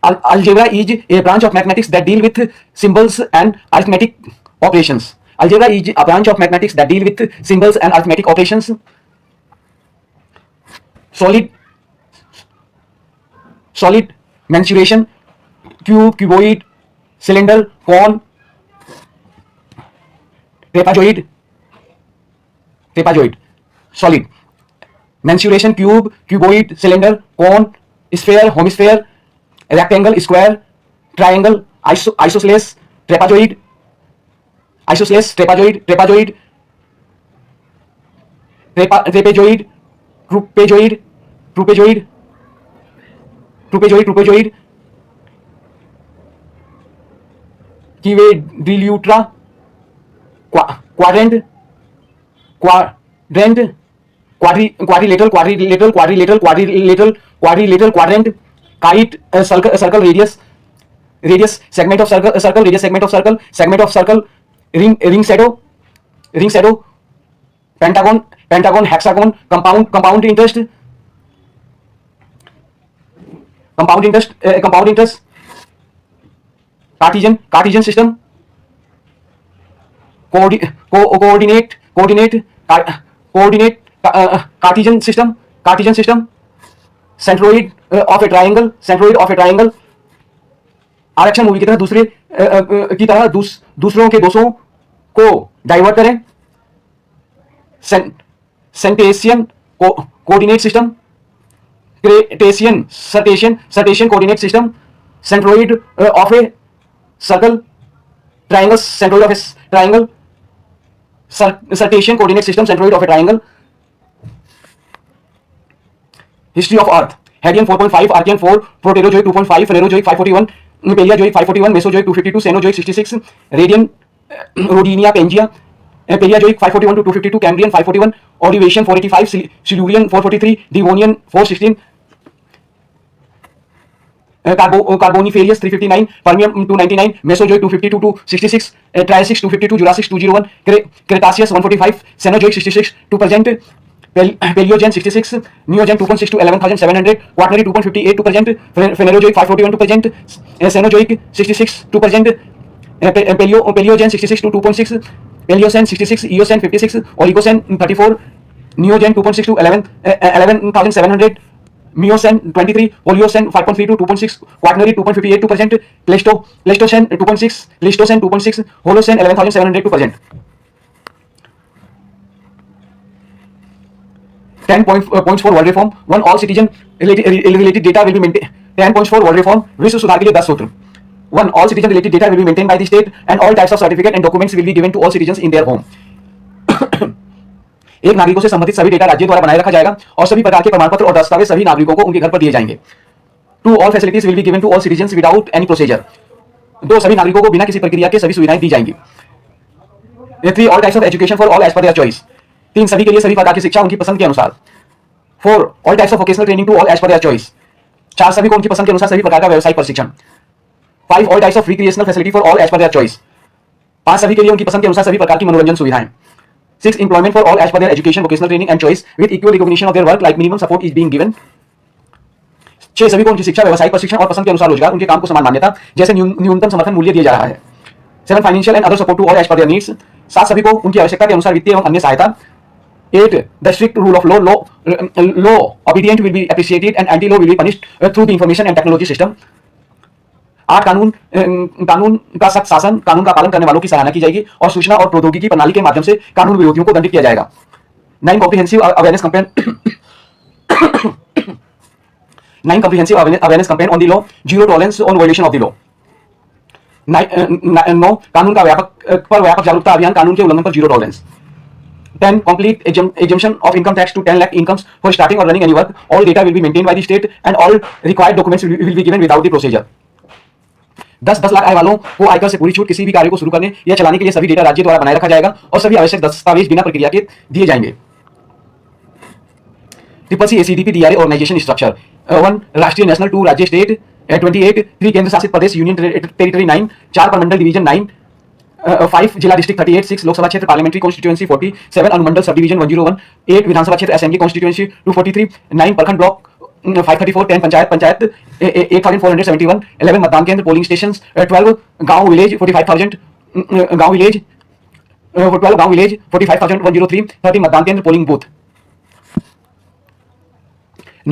Algebra is a branch of mathematics that deal with symbols and arithmetic operations. Algebra is a branch of mathematics that deal with symbols and arithmetic operations. Solid, mensuration, cube, cuboid, cylinder, cone, trapezoid. Solid. Mensuration: cube, cuboid, cylinder, cone, sphere, hemisphere, rectangle, square, triangle, isosceles, trapezoid, trupezoid, quadrilateral, quadrant, kite, circle, radius, segment of circle, radius, segment of circle, ring shadow, pentagon, hexagon, compound interest, Cartesian system, coordinate, Cartesian system, centroid of a triangle, आरक्षण movie की तरह दूसरों के दोषों को divert करें. Cetacean coordinate system, Cetacean coordinate system, centroid of a circle, triangle, centroid of a triangle, Cetacean coordinate system, centroid of a triangle. History of Earth: Hadean 4.5, Archean 4, Proterozoic 2.5, Phanerozoic 541, Paleozoic 541, Mesozoic 252, Cenozoic 66, Radian, Rodinia, Pangea, Paleozoic 541 to 252, Cambrian 541, Ordovician 485, Silurian 443, Devonian 416, Carboniferous 359, Permian 299, Mesozoic 252 to 66, Triassic 252, Jurassic 201, Cretaceous 145, Cenozoic 66 2%, Paleogen 66, Neogen 2.6 to 11,700, Quaternary 2.58 2%, Phanerozoic 541 2%, Cenozoic 66 2%, Paleogen 66 to 2.6, Paleocene 66, Eocene 56, Oligocene 34, Neogen 2.6 to 11,700, Miocene 23, Holocene 5.3 to 2.6, Quaternary 2.58 2%, Pleistocene 2.6, Pleistocene 2.6, Holocene 11,700 2%. 10 points for world reform. One, all citizen related data will be maintained. 10 points for world reform. विश्व सुधार के लिए 10 सूत्र. One, all citizen related data will be maintained by the state and all types of certificate and documents will be given to all citizens in their home. एक नागरिकों से संबंधित सभी डेटा राज्य द्वारा बनाए रखा जाएगा और सभी प्रकार के प्रमाण पत्र और दस्तावेज सभी नागरिकों को उनके घर पर दिए जाएंगे. Two, all facilities will be given to all citizens without any procedure. दो, सभी नागरिकों को बिना किसी प्रक्रिया के सभी सुविधाएं दी जाएंगी. Three, all types of education for all as per their choice. तीन, सभी के लिए सभी प्रकार की शिक्षा उनकी पसंद के अनुसार. Four, all types of vocational training to all age per their choice. चार, सभी को उनकी पसंद के अनुसार सभी प्रकार का व्यावसायिक प्रशिक्षण. Five, all types of recreational facility for all age per their choice. पांच, सभी के लिए उनकी पसंद के अनुसार सभी प्रकार की मनोरंजन सुविधाएं. Six, employment for all age per their education vocational training and choice with equal recognition of their work like minimum support is being given. छह, सभी को उनकी शिक्षा व्यावसायिक प्रशिक्षण और पसंद के अनुसार रोजगार उनके काम को समान मान्यता जैसे न्यूनतम समर्थन मूल्य दिया जा रहा है. Seven, financial and other support to all age per their needs. सात, सभी को उनकी आवश्यकता के अनुसार वित्तीय एवं अन्य सहायता. 8, the strict rule of law obedient will be appreciated and anti-law will be punished through the information and technology system. 8, कानून का सख्त शासन, कानून का पालन करने वालों की सराहना की जाएगी और सूचना और प्रौद्योगिकी प्रणाली के माध्यम से कानून विरोधियों को दंडित किया जाएगा. 9, comprehensive awareness campaign on the law, zero tolerance on violation of the law. 9, कानून का व्यापक जागरूकता अभियान, कानून के उल्लंघन पर zero tolerance. 10, complete exemption of income tax to 10 lakh incomes for starting or running any work. All data will be maintained by the state and all required documents will be given without the procedure. 10 lakh आय वालों को आयकर से पूरी छूट. किसी भी कार्य को शुरू करने या चलाने के लिए सभी डेटा राज्य द्वारा बनाए रखा जाएगा और सभी आवश्यक दस्तावेज बिना प्रक्रिया के दिए जाएंगे. CCC ACDP DRA organization structure. 1, राष्ट्रीय नेशनल. 2, राज्य स्टेट. 28, 3, केंद्र शासित प्रदेश यूनियन टेरिटरी. 9, 4, परमंडल डिवीजन. 9, 5, जिला डिस्ट्रिक्ट. 38, 6, लोकसभा क्षेत्र पार्लियामेंट्री कॉन्स्टिट्यूएंसी. 40, 7, अनुमंडल सब डिवीजन 101. 8, विधानसभा क्षेत्र असेंबली कॉन्स्टिट्यूएंसी 243. 9, प्रखंड ब्लॉक 534. 10, पंचायत 8471. 11, मतदान केंद्र पोलिंग स्टेशन. 12, गांव विलेज 45,000. गांव विलेज 45,103. 13, मतदान केंद्र polling booth.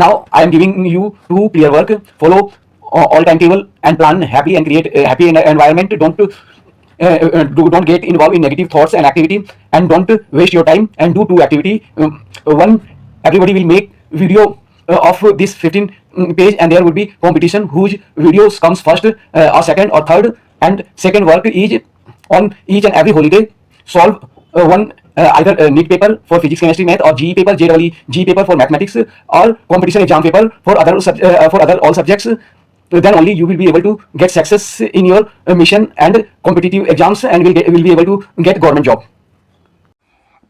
Now I am giving you 2 clear work. Follow all timetable and plan happily and create a happy environment. Don't get involved in negative thoughts and activity, and don't waste your time and do 2 activity. 1, everybody will make video of this 15 page and there will be competition whose videos comes first or second or third. And second work is on each and every holiday solve one either NEET paper for physics, chemistry, math, or GE paper, JEE paper for mathematics, or competition exam paper for other all subjects. Then only you will be able to get success in your mission and competitive exams and will be able to get government job.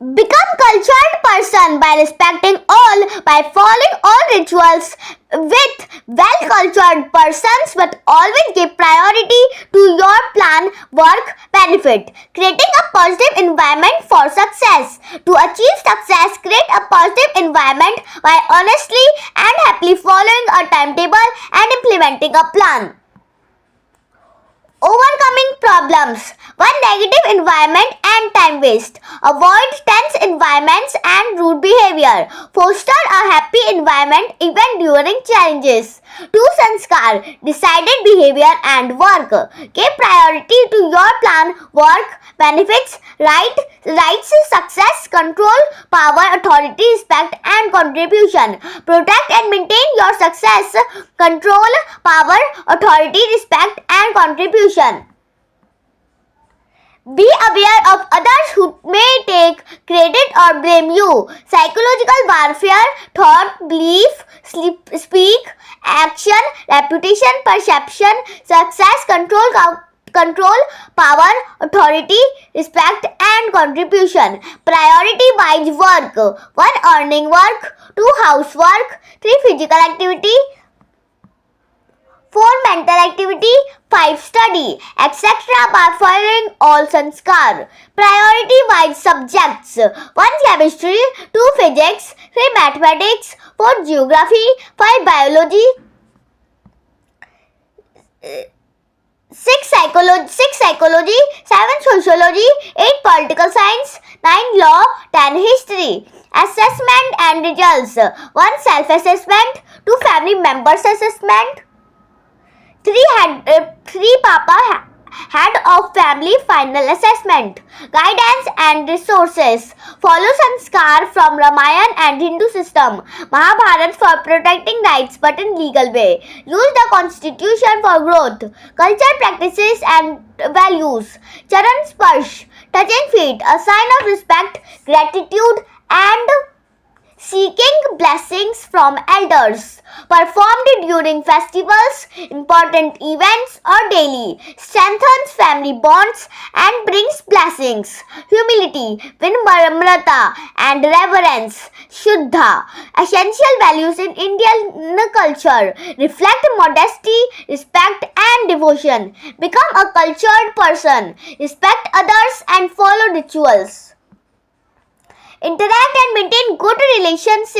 Become cultured person by respecting all, by following all rituals with well-cultured persons, but always give priority to your plan, work, benefit. Creating a positive environment for success. To achieve success, create a positive environment by honestly and happily following a timetable and implementing a plan. Overcoming problems. One, negative environment and time waste. Avoid tense environments and rude behavior. Foster a happy environment even during challenges. 2, sanskar. Decided behavior and work. Give priority to your plan, work, benefits, rights, success, control, power, authority, respect and contribution. Protect and maintain your success, control, power, authority, respect and contribution. Be aware of others who may take credit or blame you. Psychological warfare, thought, belief, speak, action, reputation, perception, success, control, power, authority, respect and contribution. Priority wise work. 1, earning work. 2, housework. 3, physical activity. 4, mental activity. 5, study, etc. by following all sanskar. Priority wise subjects. 1, chemistry. 2, physics. 3, mathematics. 4, geography. 5, biology. 6, psychology. 7, sociology. 8, political science. 9, law. 10, history. Assessment and results. 1, self-assessment. 2, family members assessment. 3, Papa Head of Family Final Assessment. Guidance and resources. Follow sanskar from Ramayana and Hindu system. Mahabharata for protecting rights but in legal way. Use the constitution for growth. Culture, practices and values. Charan Sparsh. Touching feet. A sign of respect, gratitude and seeking blessings from elders. Performed during festivals, important events or daily. Strengthens family bonds and brings blessings. Humility, vinamrata and reverence. Shuddha. Essential values in Indian culture. Reflect modesty, respect and devotion. Become a cultured person. Respect others and follow rituals. Interact and maintain good relations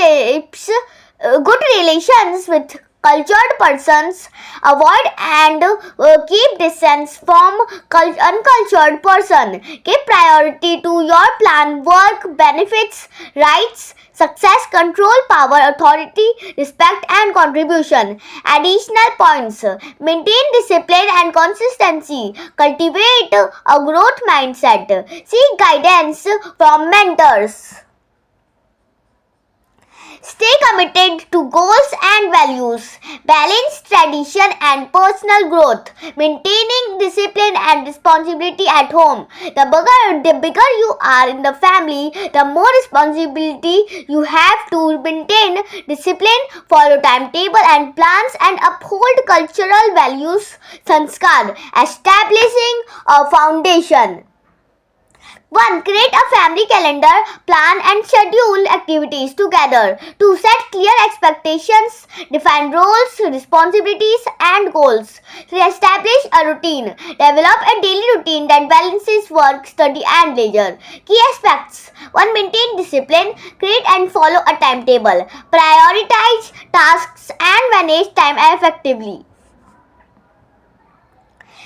with cultured persons. Avoid and keep distance from uncultured person. Give priority to your plan, work, benefits, rights, success, control, power, authority, respect and contribution. Additional points. Maintain discipline and consistency. Cultivate a growth mindset. Seek guidance from mentors. Stay committed to goals and values. Balance tradition and personal growth. Maintaining discipline and responsibility at home. The bigger you are in the family, the more responsibility you have to maintain discipline, follow timetable and plans and uphold cultural values. Sanskar. Establishing a foundation. 1, create a family calendar, plan and schedule activities together. 2, set clear expectations, define roles, responsibilities and goals. 3, establish a routine. Develop a daily routine that balances work, study and leisure. Key aspects. 1, maintain discipline, create and follow a timetable. Prioritize tasks and manage time effectively.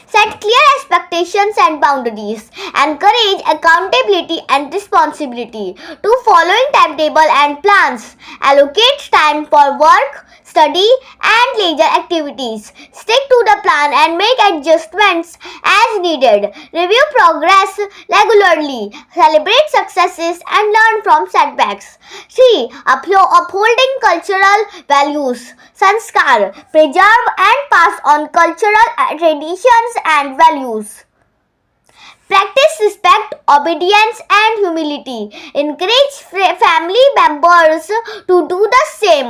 Set clear expectations and boundaries. Encourage accountability and responsibility. 2, following timetable and plans. Allocate time for work, study and leisure activities. Stick to the plan and make adjustments as needed. Review progress regularly. Celebrate successes and learn from setbacks. 3, upholding cultural values. Sanskar. Preserve and pass on cultural traditions and values. Practice respect, obedience and humility. Encourage family members to do the same.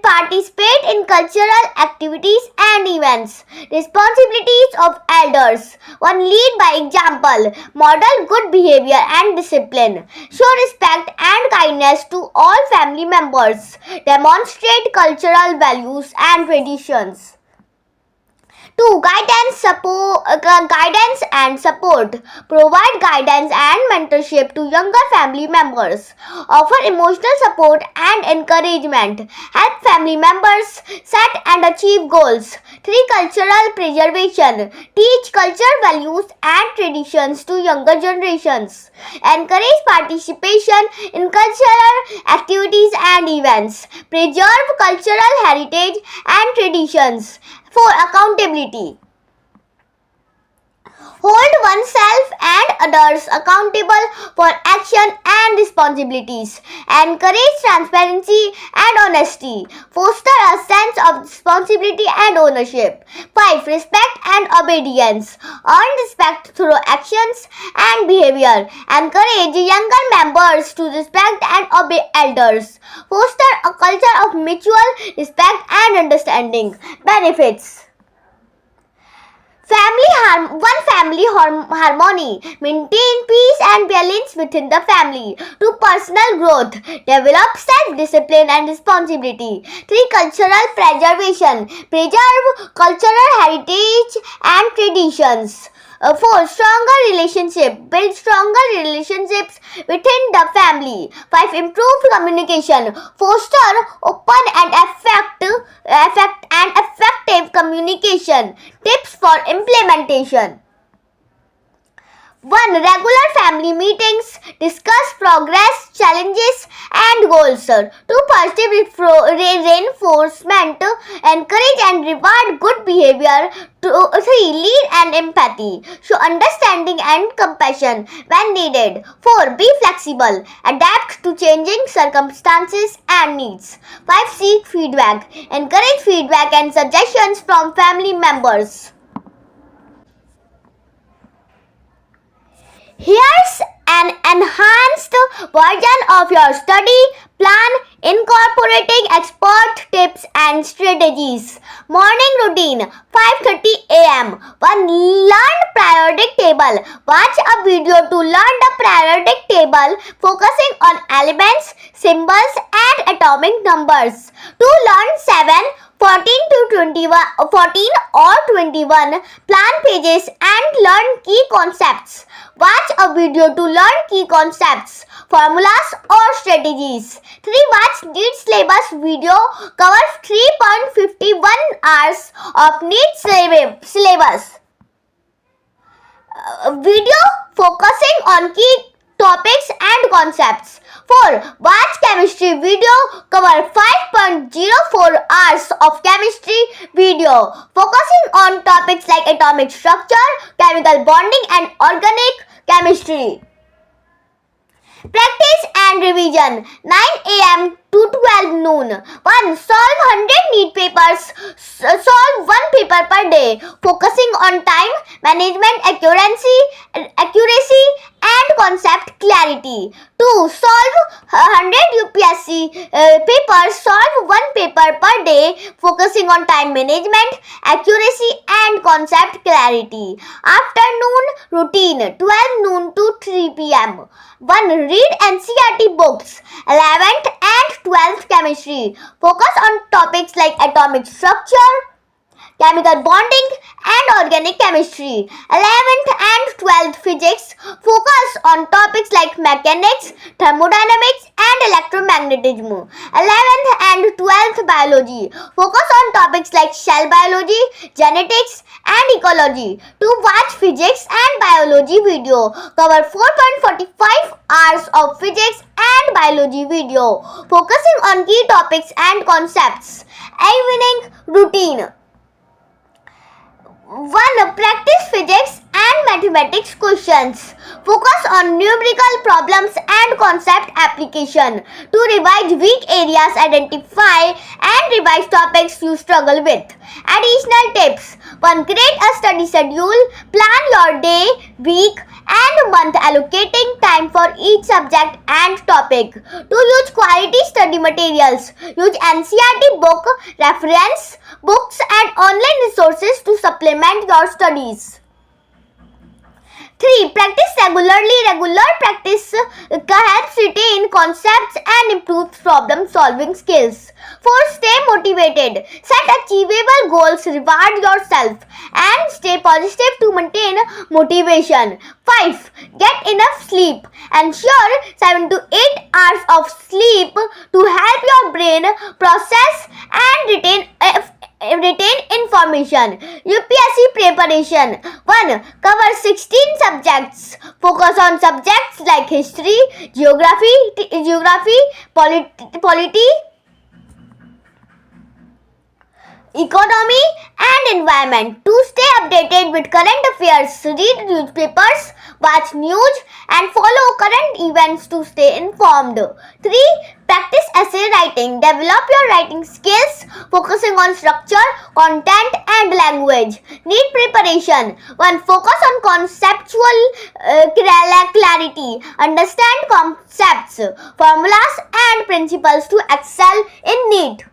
Participate in cultural activities and events. Responsibilities of elders. 1, lead by example. Model good behavior and discipline. Show respect and kindness to all family members. Demonstrate cultural values and traditions. 2. Guidance and support. Provide guidance and mentorship to younger family members. Offer emotional support and encouragement. Help family members set and achieve goals. 3. Cultural preservation. Teach culture, values and traditions to younger generations. Encourage participation in cultural activities and events. Preserve cultural heritage and traditions. 4. Accountability. Hold oneself and others accountable for action and responsibilities. Encourage transparency and honesty. Foster a sense of responsibility and ownership. 5. Respect and obedience. Earn respect through actions and behavior. Encourage younger members to respect and obey elders. Foster a culture of mutual respect and understanding. Benefits. Family harmony. Maintain peace and balance within the family. 2. Personal growth. Develop self-discipline and responsibility. 3. Cultural preservation. Preserve cultural heritage and traditions. 4. Stronger relationship. Build stronger relationships within the family. 5. Improve communication. Foster open and effective communication. Tips for implementation. 1. Regular family meetings. Discuss progress, challenges and goals. 2. Positive reinforcement. Encourage and reward good behavior. 3. Lead and empathy. Show understanding and compassion when needed. 4. Be flexible. Adapt to changing circumstances and needs. 5. Seek feedback. Encourage feedback and suggestions from family members. Here's an enhanced version of your study plan incorporating expert tips and strategies. Morning routine. 5:30 a.m. 1. Learn periodic table. Watch a video to learn the periodic table focusing on elements, symbols and atomic numbers. 2. Learn 7, 14 or 21 plan pages and learn key concepts. Watch a video to learn key concepts, formulas or strategies. 3. Watch NEET syllabus video. Cover 3.51 hours of NEET syllabus. Video focusing on key topics and concepts. 4. Watch chemistry video. Cover 5.04 hours of chemistry video focusing on topics like atomic structure, chemical bonding and organic chemistry. Practice and revision. 9 a.m. to 12 noon. 1. Solve 100 NEET papers. Solve one paper per day, focusing on time management, accuracy and concept clarity. 2. Solve 100 UPSC papers. Solve one paper per day, focusing on time management, accuracy and concept clarity. Afternoon routine. 12 noon to 3 p.m. 1. Read NCERT books. 11th and 12th chemistry. Focus on topics like atomic structure, chemical bonding and organic chemistry. 11th and 12th physics. Focus on topics like mechanics, thermodynamics and electromagnetism. 11th and 12th biology. Focus on topics like cell biology, genetics and ecology. To watch physics and biology video. Cover 4.45 hours of physics and biology video, focusing on key topics and concepts. Evening routine. 1. Practice physics and mathematics questions. Focus on numerical problems and concept application. To revise weak areas, identify and revise topics you struggle with. Additional tips. 1. Create a study schedule. Plan your day, week and month, allocating time for each subject and topic. To use quality study materials. Use NCERT book, reference books and online resources to supplement your studies. 3. Practice regularly. Regular practice helps retain concepts and improves problem solving skills. 4. Stay motivated. Set achievable goals, reward yourself, and stay positive to maintain motivation. 5. Get enough sleep. Ensure 7 to 8 hours of sleep to help your brain process and retain information. UPSC preparation. 1. Cover 16 subjects. Focus on subjects like history, geography, polity, economy and environment. To stay updated with current affairs, read newspapers, watch news and follow current events to stay informed. 3. Practice essay writing. Develop your writing skills, focusing on structure, content and language. Need preparation. 1. Focus on conceptual clarity. Understand concepts, formulas and principles to excel in NEET.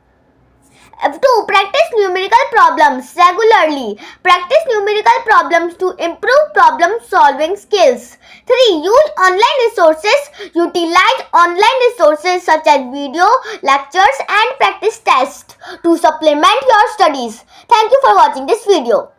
2. Practice numerical problems regularly. Practice numerical problems to improve problem solving skills. 3. Use online resources. Utilize online resources such as video, lectures and practice tests to supplement your studies. Thank you for watching this video.